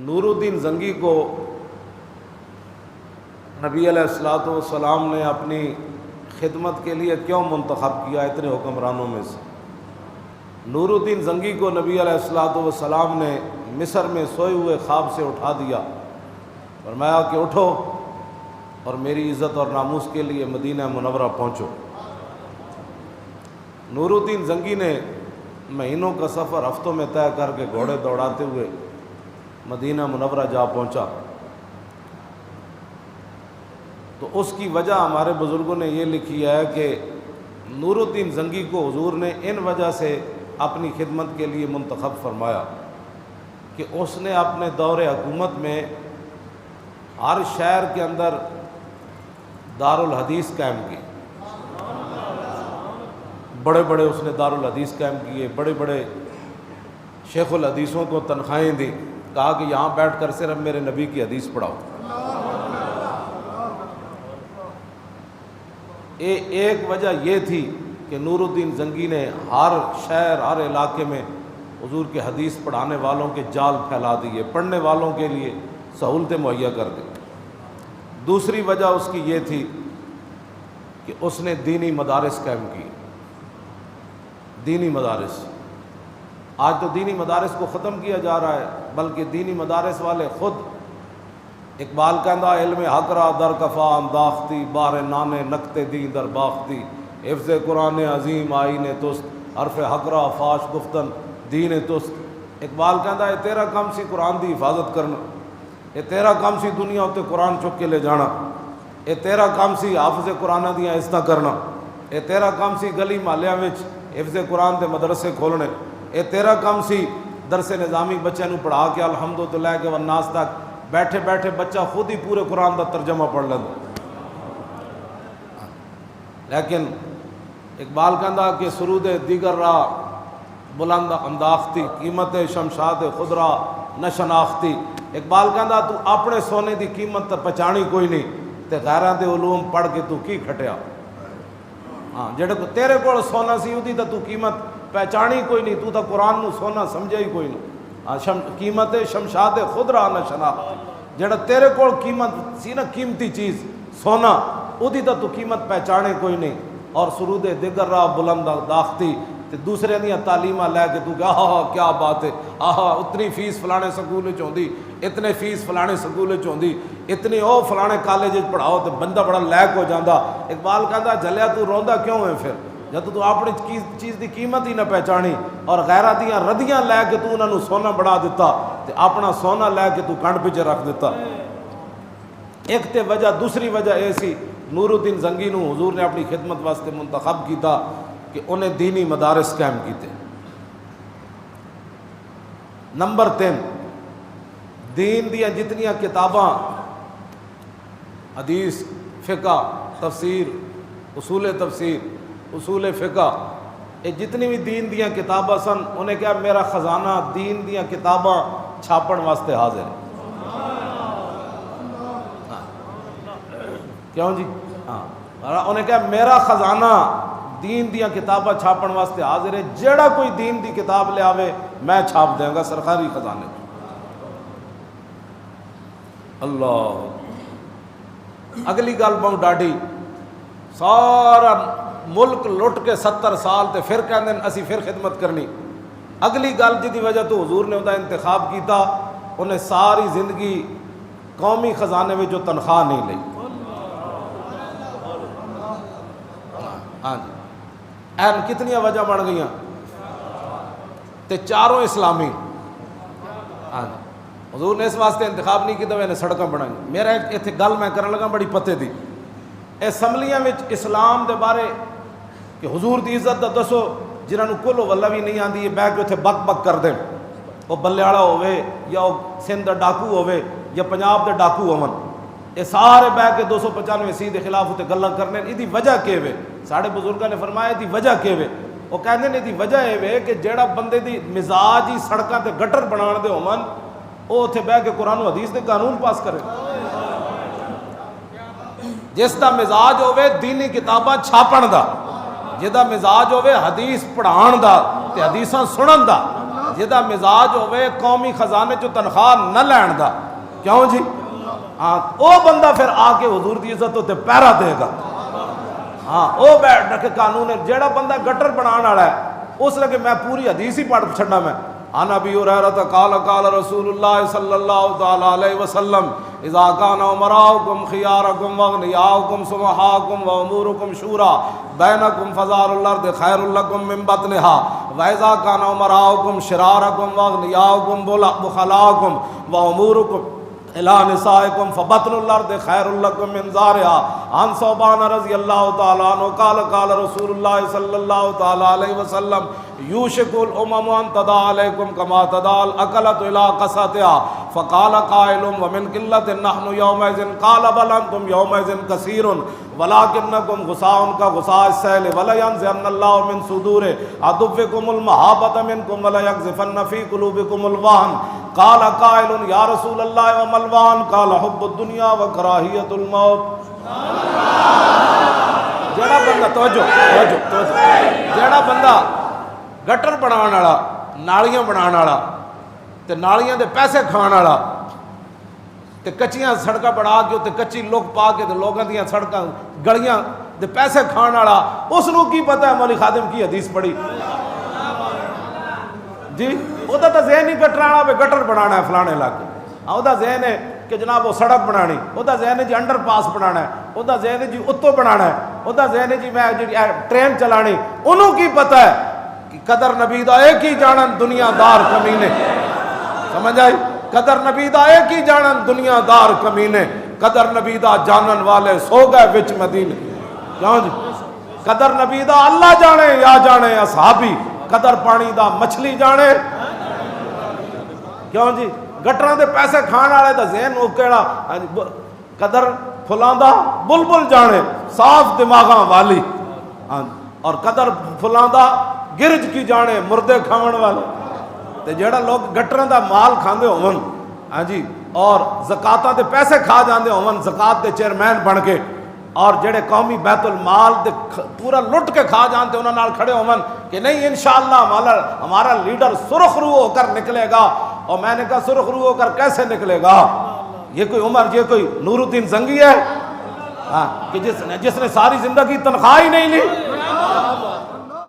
نور الدین زنگی کو نبی علیہ الصلوۃ والسلام نے اپنی خدمت کے لیے کیوں منتخب کیا اتنے حکمرانوں میں سے؟ نور الدین زنگی کو نبی علیہ الصلوۃ والسلام نے مصر میں سوئے ہوئے خواب سے اٹھا دیا، فرمایا کہ اٹھو اور میری عزت اور ناموس کے لیے مدینہ منورہ پہنچو۔ نور الدین زنگی نے مہینوں کا سفر ہفتوں میں طے کر کے گھوڑے دوڑاتے ہوئے مدینہ منورہ جا پہنچا۔ تو اس کی وجہ ہمارے بزرگوں نے یہ لکھی ہے کہ نور الدین زنگی کو حضور نے ان وجہ سے اپنی خدمت کے لیے منتخب فرمایا کہ اس نے اپنے دور حکومت میں ہر شہر کے اندر دارالحدیث قائم کی، بڑے بڑے اس نے دارالحدیث قائم کیے، بڑے بڑے شیخ الحدیثوں کو تنخواہیں دیں، کہا کہ یہاں بیٹھ کر صرف میرے نبی کی حدیث پڑھاؤ۔ ایک وجہ یہ تھی کہ نور الدین زنگی نے ہر شہر ہر علاقے میں حضور کے حدیث پڑھانے والوں کے جال پھیلا دیے، پڑھنے والوں کے لیے سہولتیں مہیا کر دی۔ دوسری وجہ اس کی یہ تھی کہ اس نے دینی مدارس قائم کی۔ دینی مدارس، آج تو دینی مدارس کو ختم کیا جا رہا ہے، بلکہ دینی مدارس والے خود، اقبال کہندا علم حق را در کفا انداختی، بار نانے نکتے دی در باختی، حفظ قرآن عظیم آئین تست، حرف حق را فاش گفتن دین تست۔ اقبال کہندا ہے تیرا کام سی قرآن دی حفاظت کرنا، یہ تیرا کام سی دنیا اتنے قرآن چک کے لے جانا، یہ تیرا کام سی حافظ قرآن دیاں عزتاں کرنا، یہ تیرا کام سی گلی محلیاں وچ حفظ قرآن دے مدرسے کھولنے، یہ تیرا کام سی درس نظامی بچے نو پڑھا کے الحمد تو لے کے والناس تک بیٹھے بیٹھے بچہ خود ہی پورے قرآن دا ترجمہ پڑھ لیندا۔ لیکن اقبال کہندا کہ سرود دیگر را بلند انداختی، قیمت شمشاد خود را نہ شناختی۔ اقبال کہندا تو اپنے سونے دی قیمت تے پہچانی کوئی نہیں تے غیراں دے علوم پڑھ کے تو کی کھٹیا۔ جڑے کو تیرے کول سونا سی اودی تے تو قیمت پہچانی کوئی نہیں، تو تا قرآن نو سونا سمجھے ہی کوئی نہیں۔ قیمت شمشاد خود را نہ شناخت، جڑا تیرے کول قیمت سی نا قیمتی چیز سونا، اودی تے تو قیمت پہچانے کوئی نہیں۔ اور سرود دیگر را بلند داختی، تے دوسرے دیاں تعلیماں لے کے تو کہ آہا کیا بات ہے، آہا اتنی فیس فلانے سکول وچ ہوندی، اتنے فیس فلانے سکول وچ ہوندی، اتنی او فلانے کالج وچ پڑھاؤ تے بندہ بڑا لائق ہو جاندا۔ اقبال کہندا جھلیا تو روندا کیوں ہے پھر، جب تو اپنی چیز دی قیمت ہی نہ پہچانی اور غیرہ دیاں ردیاں لے کے تو انہاں نو سونا بنا دیتا تے اپنا سونا لے کے تو کنڈ پیچھے رکھ دیتا۔ ایک تے وجہ، دوسری وجہ ایسی نور الدین زنگی نو حضور نے اپنی خدمت واسطے منتخب کیتا کہ انہیں دینی مدارس قائم کیتے۔ نمبر 3، دین دیاں جتنیاں کتاباں حدیث، فقہ، تفسیر، اصول تفسیر، اصول فقہ، یہ جتنی بھی دین دیاں کتاباں سن، انہیں کہا میرا خزانہ دین دیاں کتاباں چھاپن واسطے حاضر ہے۔ کیوں جی؟ انہیں کہا میرا خزانہ دین دیاں کتاباں چھاپن واسطے حاضر ہے، جیڑا کوئی دین دی کتاب لے آوے میں چھاپ دیں گا سرکاری خزانے۔ اللہ، اگلی گل بہت ڈاڈی، سارا ملک لٹ کے 70 سال تے پھر کہندے اسی پھر خدمت کرنی۔ اگلی گل جی دی وجہ تو حضور نے انہاں انتخاب کیتا، انہیں ساری زندگی قومی خزانے میں جو تنخواہ نہیں لئی۔ ہاں جی، این کتنی وجہ بن گئیاں تے چاروں اسلامی۔ ہاں جی، حضور نے اس واسطے انتخاب نہیں کیتا انہیں سڑکاں بنائی۔ میرا ایتھے گل میں کرن لگا بڑی پتے دی، اسمبلیاں وچ اسلام دے بارے کہ حضور دی عزت دا دسو، جنہاں نو کلو واللہ بھی نہیں آندی، یہ بیٹھ کے اتھے بک بک کر دیں، وہ بلیاڑا ہوئے یا سندھ دا ڈاکو ہوئے یا پنجاب دے ڈاکو ہون، یہ سارے بیٹھ کے 295 دے خلاف اتنے گلاں کرنے۔ یہ دی وجہ کیا ہے؟ ساڑھے بزرگاں نے فرمایا دی وجہ کیا ہے؟ وہ کہندے نے دی وجہ ہے کہ جیڑا بندے دی مزاج ہی سڑکاں تے گٹر بنان دے ہون، وہ اتنے بیٹھ کے قرآن و حدیث دے قانون پاس کرے۔ جس دا مزاج ہوئے دینی کتاباں چھاپن دا، جدا مزاج ہوئے حدیث پڑھان دا تے حدیثاں سنن دا، جہدا مزاج ہوئے قومی خزانے چو تنخواہ نہ لین دا، کیوں جی؟ ہاں او بندہ پھر آ کے حضور دی عزت ہوتے پیرا دے گا۔ ہاں او بیٹھ رکھے قانون ہے، جیڑا بندہ گٹر بنان والا ہے اس لگے میں پوری حدیث ہی پڑھ چھڑنا میں۔ عن ابی ہریرہ قال قال رسول اللہ صلی اللہ تعالی علیہ وسلم اذا کان امراؤکم خیارکم واغنیاؤکم سمحاکم وامورکم شورا بینکم فزار الارض خیر لکم من بطنها واذا کان امراؤکم شرارکم واغنیاؤکم بخلاؤکم وامورکم الى نسائکم فبطن الارض خیر لکم من زارها۔ عن ثوبان رضی اللہ تعالی عنہ قال قال رسول اللہ صلی اللہ تعالی علیہ وسلم یوشک الامم ان تدع علیکم کما تدع الاکلۃ الی قصتها فقال قائل ومن قلۃ نحن یومئذ قال بل انتم یومئذ کثیر ولکنکم غثاء کغثاء السیل ولینزعن اللہ من صدور عدوکم المہابۃ منکم ولیقذفن فی قلوبکم الوہن۔ قال قائل یا رسول اللہ وما الوہن قال حب الدنیا وکراہیۃ الموت۔ جڑا بندہ توجہ جڑا بندہ گٹر بنان والا، نالیاں بنان والا تے نالیاں دے پیسے کھان والا تے کچیاں سڑکاں بنا کے تے کچی لوک پا کے تے لوگاں دیاں سڑکاں گلیاں دے پیسے کھان والا، اس نو کی پتہ ہے مولی خادم کی حدیث پڑھی جی؟ او دا تے ذہن ہی گٹرانا پہ گٹر بنانا ہے فلانے علاقے، او دا ذہن ہے کہ جناب وہ سڑک بنانی، او دا ذہن ہے جی انڈر پاس بنانا ہے، او دا ذہن ہے جی اتو بنانا ہے، او دا ذہن ہے جی میں جی ٹرین چلانی، انہوں کی پتہ ہے کہ قدر نبی دا ایک ہی جانن دنیا دار کمینے، سمجھ آئی؟ قدر نبی دا ایک ہی جانن دنیا دار کمینے، قدر نبی دا جانن والے سو گئے وچ مدینے، کیوں جی؟ قدر نبی دا اللہ جانے یا جانے اصحابی، قدر پانی دا مچھلی جانے، کیوں جی؟ گٹراں دے پیسے کھان والے دا ذہن او کیڑا قدر پھلاں دا بلبل جانے صاف دماغاں والی، اور قدر پھلاں دا گرج کی جانے مردے کھاون والے۔ تے جیڑا لوگ گٹراں دا مال کھاندے ہون ہاں جی اور زکاتاں دے پیسے کھا جاندے ہون، زکات دے چیئرمین بن کے، اور جڑے قومی بیت المال دے پورا لٹ کے کھا جانتے انہوں نال کھڑے ہون کہ نہیں انشاءاللہ ہمارا لیڈر سرخ رو ہو کر نکلے گا، اور میں نے کہا سرخ رو ہو کر کیسے نکلے گا؟ یہ کوئی عمر، یہ کوئی نور الدین زنگی ہے کہ جس نے ساری زندگی تنخواہ ہی نہیں لی؟